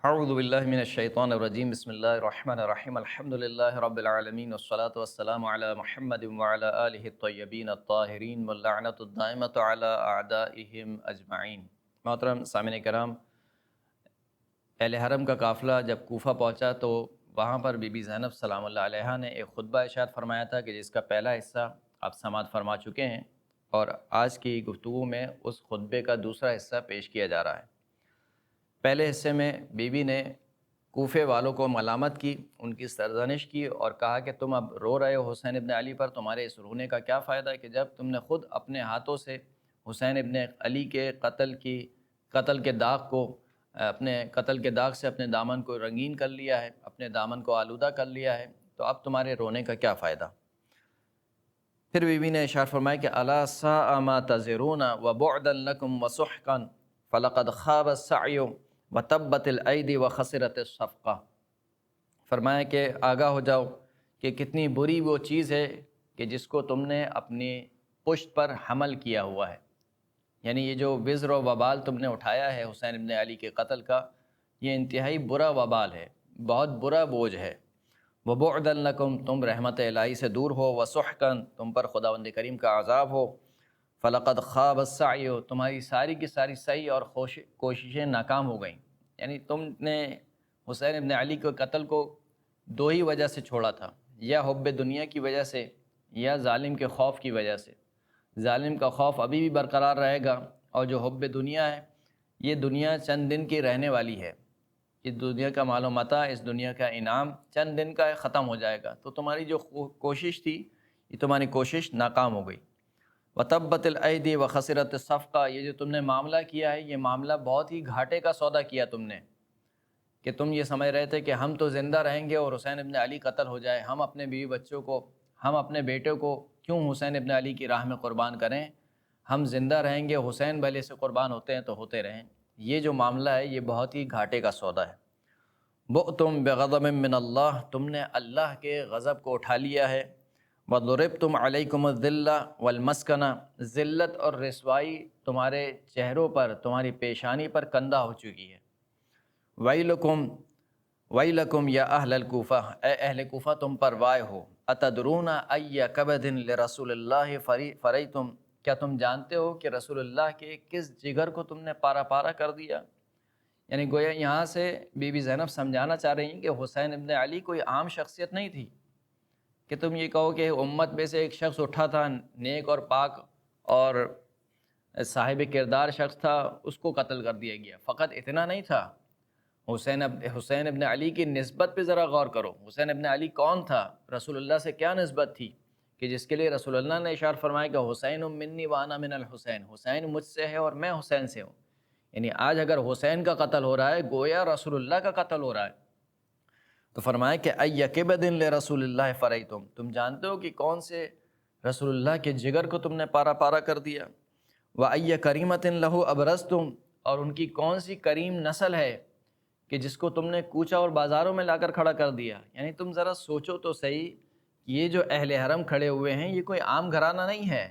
اعوذ باللہ من الشیطان الرجیم بسم اللہ الرحمن الرحیم الحمد للہ رب العالمین والصلاة والسلام علی محمد وعلی آلہ الطیبین الطاہرین واللعنۃ الدائمۃ علی اعدائہم اجمعین۔ محترم سامعین کرام، اہل حرم کا قافلہ جب کوفہ پہنچا تو وہاں پر بی بی زینب سلام اللہ علیہا نے ایک خطبہ ارشاد فرمایا تھا کہ جس کا پہلا حصہ آپ سماعت فرما چکے ہیں، اور آج کی گفتگو میں اس خطبے کا دوسرا حصہ پیش کیا جا رہا ہے۔ پہلے حصے میں بی بی نے کوفے والوں کو ملامت کی، ان کی سرزنش کی اور کہا کہ تم اب رو رہے ہو حسین ابن علی پر، تمہارے اس رونے کا کیا فائدہ کہ جب تم نے خود اپنے ہاتھوں سے حسین ابن علی کے قتل کے داغ کو اپنے قتل کے داغ سے اپنے دامن کو رنگین کر لیا ہے، اپنے دامن کو آلودہ کر لیا ہے، تو اب تمہارے رونے کا کیا فائدہ۔ پھر بی بی نے ارشاد فرمایا کہ الا ساء ما تزرون وبعدا لکم وسحقا فلقد خاب السعی وتبت الایدی وخسرت الصفقہ۔ فرمایا کہ آگاہ ہو جاؤ کہ کتنی بری وہ چیز ہے کہ جس کو تم نے اپنی پشت پر حمل کیا ہوا ہے، یعنی یہ جو وزر و وبال تم نے اٹھایا ہے حسین ابن علی کے قتل کا، یہ انتہائی برا وبال ہے، بہت برا بوجھ ہے۔ وبعدا لکم، تم رحمت الہی سے دور ہو، وسحقا، تم پر خداوند کریم کا عذاب ہو، فلقد خاب السعی، تمہاری ساری کی ساری سعی اور کوششیں ناکام ہو گئیں۔ یعنی تم نے حسین ابن علی کے قتل کو دو ہی وجہ سے چھوڑا تھا، یا حب دنیا کی وجہ سے یا ظالم کے خوف کی وجہ سے۔ ظالم کا خوف ابھی بھی برقرار رہے گا، اور جو حب دنیا ہے، یہ دنیا چند دن کی رہنے والی ہے، اس دنیا کا مال و متاع، اس دنیا کا انعام چند دن کا ختم ہو جائے گا، تو تمہاری جو کوشش تھی یہ تمہاری کوشش ناکام ہو گئی۔ وتبت الایدی وخسرت الصفقہ، یہ جو تم نے معاملہ کیا ہے، یہ معاملہ بہت ہی گھاٹے کا سودا کیا تم نے، کہ تم یہ سمجھ رہے تھے کہ ہم تو زندہ رہیں گے اور حسین ابن علی قتل ہو جائے، ہم اپنے بیوی بچوں کو، ہم اپنے بیٹے کو کیوں حسین ابن علی کی راہ میں قربان کریں، ہم زندہ رہیں گے، حسین بھلے سے قربان ہوتے ہیں تو ہوتے رہیں۔ یہ جو معاملہ ہے یہ بہت ہی گھاٹے کا سودا ہے۔ بؤتم بغضب من اللہ، تم نے اللہ کے غضب کو اٹھا لیا ہے۔ وضربتم علیکم الذلہ والمسکنہ، ذلت اور رسوائی تمہارے چہروں پر، تمہاری پیشانی پر کندہ ہو چکی ہے۔ ویلکم ویلکم یا اہل الکوفہ، اے اہل کوفہ تم پر وائے ہو۔ اتدرون ای کبد لرسول اللہ فریتم، کیا تم جانتے ہو کہ رسول اللہ کے کس جگر کو تم نے پارا پارا کر دیا؟ یعنی گویا یہاں سے بی بی زینب سمجھانا چاہ رہی ہیں کہ حسین ابن علی کوئی عام شخصیت نہیں تھی کہ تم یہ کہو کہ امت میں سے ایک شخص اٹھا تھا، نیک اور پاک اور صاحب کردار شخص تھا، اس کو قتل کر دیا گیا۔ فقط اتنا نہیں تھا، حسین ابن علی کی نسبت پہ ذرا غور کرو۔ حسین ابن علی کون تھا؟ رسول اللہ سے کیا نسبت تھی کہ جس کے لیے رسول اللہ نے اشارہ فرمایا کہ حسین منی وانا من الحسین، حسین مجھ سے ہے اور میں حسین سے ہوں۔ یعنی آج اگر حسین کا قتل ہو رہا ہے گویا رسول اللہ کا قتل ہو رہا ہے۔ تو فرمایا کہ ای کبد لرسول اللہ فریتم، تم جانتے ہو کہ کون سے رسول اللہ کے جگر کو تم نے پارا پارا کر دیا۔ وَأَيَّ كَرِيمَةٍ لَهُ أَبْرَزْتُمْ، اور ان کی کون سی کریم نسل ہے کہ جس کو تم نے کوچہ اور بازاروں میں لا کر کھڑا کر دیا۔ یعنی تم ذرا سوچو تو صحیح، یہ جو اہل حرم کھڑے ہوئے ہیں یہ کوئی عام گھرانہ نہیں ہے،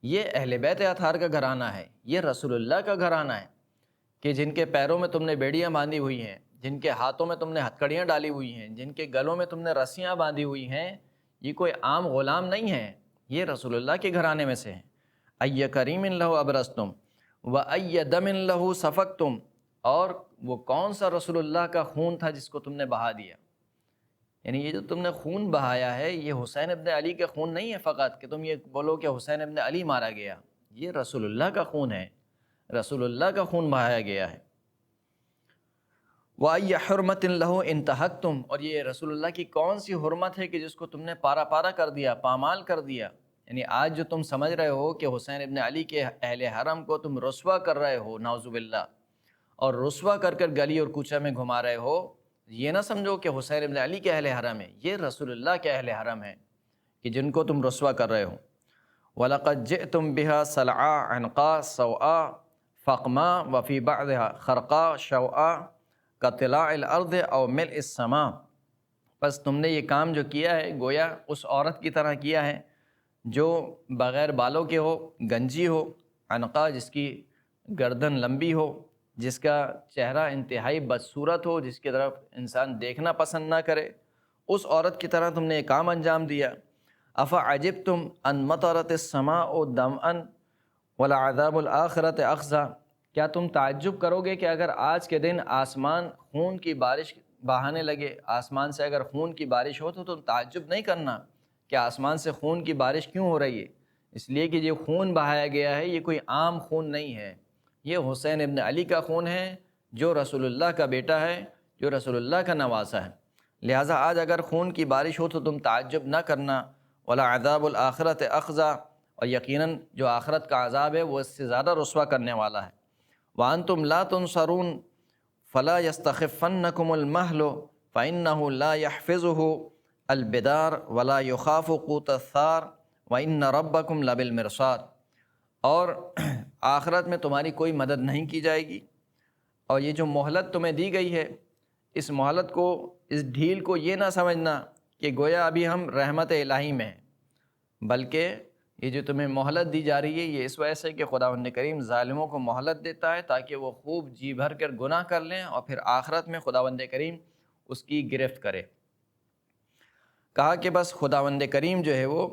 یہ اہل بیت اطہار کا گھرانہ ہے، یہ رسول اللہ کا گھرانہ ہے، کہ جن کے پیروں میں تم نے بیڑیاں باندھی ہوئی ہیں، جن کے ہاتھوں میں تم نے ہتھکڑیاں ڈالی ہوئی ہیں، جن کے گلوں میں تم نے رسیاں باندھی ہوئی ہیں، یہ کوئی عام غلام نہیں ہے، یہ رسول اللہ کے گھرانے میں سے ہیں۔ ای کریم لہ ابرزتم وای دم لہ سفکتم، اور وہ کون سا رسول اللہ کا خون تھا جس کو تم نے بہا دیا؟ یعنی یہ جو تم نے خون بہایا ہے یہ حسین ابن علی کے خون نہیں ہے فقط کہ تم یہ بولو کہ حسین ابن علی مارا گیا، یہ رسول اللہ کا خون ہے، رسول اللہ کا خون بہایا گیا ہے۔ وَأَيَّ حُرْمَةٍ لَهُ انتہکتم، اور یہ رسول اللہ کی کون سی حرمت ہے کہ جس کو تم نے پارا پارا کر دیا، پامال کر دیا۔ یعنی آج جو تم سمجھ رہے ہو کہ حسین ابن علی کے اہل حرم کو تم رسوا کر رہے ہو، نعوذ باللہ، اور رسوا کر کر گلی اور کوچہ میں گھما رہے ہو، یہ نہ سمجھو کہ حسین ابن علی کے اہل حرم ہے، یہ رسول اللہ کے اہل حرم ہیں کہ جن کو تم رسوا کر رہے ہو۔ وَلَقَدْ جِئْتُمْ بِهَا صَلْعَا عَنْقَا سَوْعَا فَقْمَا وَفِي بَعْضِهَا خَرْقَا شَوْعَا كَطِلَاعِ الْأَرْضِ أَوْ مِلْءِ السَّمَاءِ، بس تم نے یہ کام جو کیا ہے گویا اس عورت کی طرح کیا ہے جو بغیر بالوں کے ہو، گنجی ہو، عنقا جس کی گردن لمبی ہو، جس کا چہرہ انتہائی بدصورت ہو، جس کی طرف انسان دیکھنا پسند نہ کرے، اس عورت کی طرح تم نے ایک کام انجام دیا۔ افعجبتم ان مطرت السماء دمعا ولعذاب الآخرۃ اخزی، کیا تم تعجب کرو گے کہ اگر آج کے دن آسمان خون کی بارش بہانے لگے، آسمان سے اگر خون کی بارش ہو تو تم تعجب نہیں کرنا کہ آسمان سے خون کی بارش کیوں ہو رہی ہے؟ اس لیے کہ یہ خون بہایا گیا ہے، یہ کوئی عام خون نہیں ہے، یہ حسین ابن علی کا خون ہے، جو رسول اللہ کا بیٹا ہے، جو رسول اللہ کا نواسا ہے۔ لہٰذا آج اگر خون کی بارش ہو تو تم تعجب نہ کرنا۔ وَلَعَذَابُ الْآخِرَةِ أَخْزَىٰ، اور یقیناً جو آخرت کا عذاب ہے وہ اس سے زیادہ رسوا کرنے والا ہے۔ وَأَنْتُمْ لَا تُنصَرُونَ فَلَا يَسْتَخِفَّنَّكُمُ الْمَهْلُ فَإِنَّهُ لَا يَحْفِظُهُ الْبِدَارُ وَلَا يُخَافُ قُوتَ الثَّارِ وَإِنَّ رَبَّكُمْ لَبِالْمِرْصَادِ، اور آخرت میں تمہاری کوئی مدد نہیں کی جائے گی، اور یہ جو مہلت تمہیں دی گئی ہے، اس مہلت کو، اس ڈھیل کو یہ نہ سمجھنا کہ گویا ابھی ہم رحمت الہی میں ہیں، بلکہ یہ جو تمہیں مہلت دی جا رہی ہے یہ اس وجہ سے کہ خداوند کریم ظالموں کو مہلت دیتا ہے تاکہ وہ خوب جی بھر کر گناہ کر لیں اور پھر آخرت میں خداوند کریم اس کی گرفت کرے۔ کہا کہ بس خداوند کریم جو ہے وہ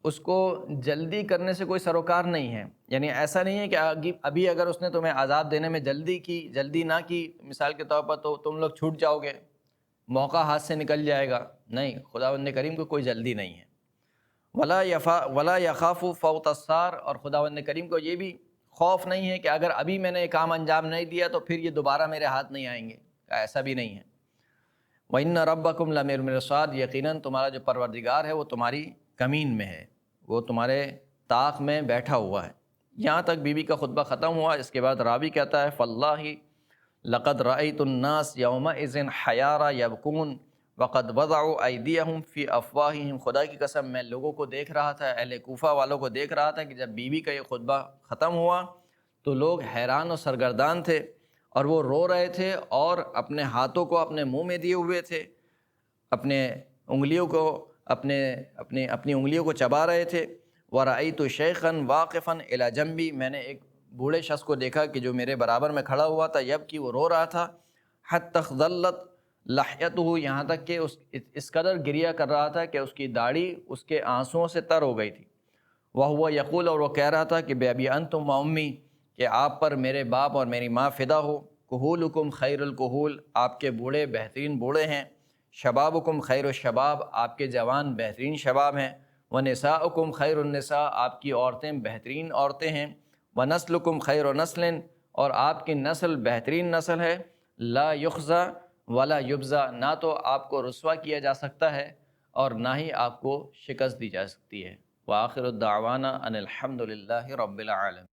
اس کو جلدی کرنے سے کوئی سروکار نہیں ہے، یعنی ایسا نہیں ہے کہ ابھی اگر اس نے تمہیں عذاب دینے میں جلدی نہ کی، مثال کے طور پر، تو تم لوگ چھوٹ جاؤ گے، موقع ہاتھ سے نکل جائے گا۔ نہیں، خداوند کریم کو کوئی جلدی نہیں ہے۔ ولا یخاف فوت السار، اور خداوند کریم کو یہ بھی خوف نہیں ہے کہ اگر ابھی میں نے یہ کام انجام نہیں دیا تو پھر یہ دوبارہ میرے ہاتھ نہیں آئیں گے، ایسا بھی نہیں ہے۔ وَإِنَّ رَبَّكُمْ لَبِالْمِرْصَادِ، یقیناً تمہارا جو پروردگار ہے وہ تمہاری کمین میں ہے، وہ تمہارے طاق میں بیٹھا ہوا ہے۔ یہاں تک بی بی کا خطبہ ختم ہوا۔ اس کے بعد راوی کہتا ہے فَاللَّهِ لَقَدْ رَأَيْتُ النَّاسَ يَوْمَئِذٍ حَيَارَى يَبْكُونَ وَقَدْ وَضَعُوا أَيْدِيَهُمْ فِي أَفْوَاهِهِمْ، خدا کی قسم میں لوگوں کو دیکھ رہا تھا، اہل کوفہ والوں کو دیکھ رہا تھا کہ جب بی بی کا یہ خطبہ ختم ہوا تو لوگ حیران و سرگردان تھے، اور وہ رو رہے تھے اور اپنے ہاتھوں کو اپنے منہ میں دیے ہوئے تھے، اپنے انگلیوں کو اپنی انگلیوں کو چبا رہے تھے۔ وَرَأَيْتُ شَيْخًا وَاقِفًا إِلَى جَنبِي، میں نے ایک بوڑھے شخص کو دیکھا کہ جو میرے برابر میں کھڑا ہوا تھا، یبکی، وہ رو رہا تھا، حتی اخضلت لحیتہ، یہاں تک کہ اس قدر گریہ کر رہا تھا کہ اس کی داڑھی اس کے آنسوؤں سے تر ہو گئی تھی۔ وَهُوَ یقول، اور وہ کہہ رہا تھا کہ بِأَبِي أَنتُمْ وَأُمِّی، کہ آپ پر میرے باپ اور میری ماں فدا ہو۔ کہولکم خیر الکہول، آپ کے بوڑھے بہترین بوڑھے ہیں۔ شبابکم خیر الشباب، آپ کے جوان بہترین شباب ہیں۔ ونساؤکم خیر النساء، آپ کی عورتیں بہترین عورتیں ہیں۔ ونسلکم خیر نسل، اور آپ کی نسل بہترین نسل ہے۔ لا یخزا ولا یبزا، نہ تو آپ کو رسوا کیا جا سکتا ہے اور نہ ہی آپ کو شکست دی جا سکتی ہے۔ وآخر الدعوانا ان الحمد للہ رب العالمین۔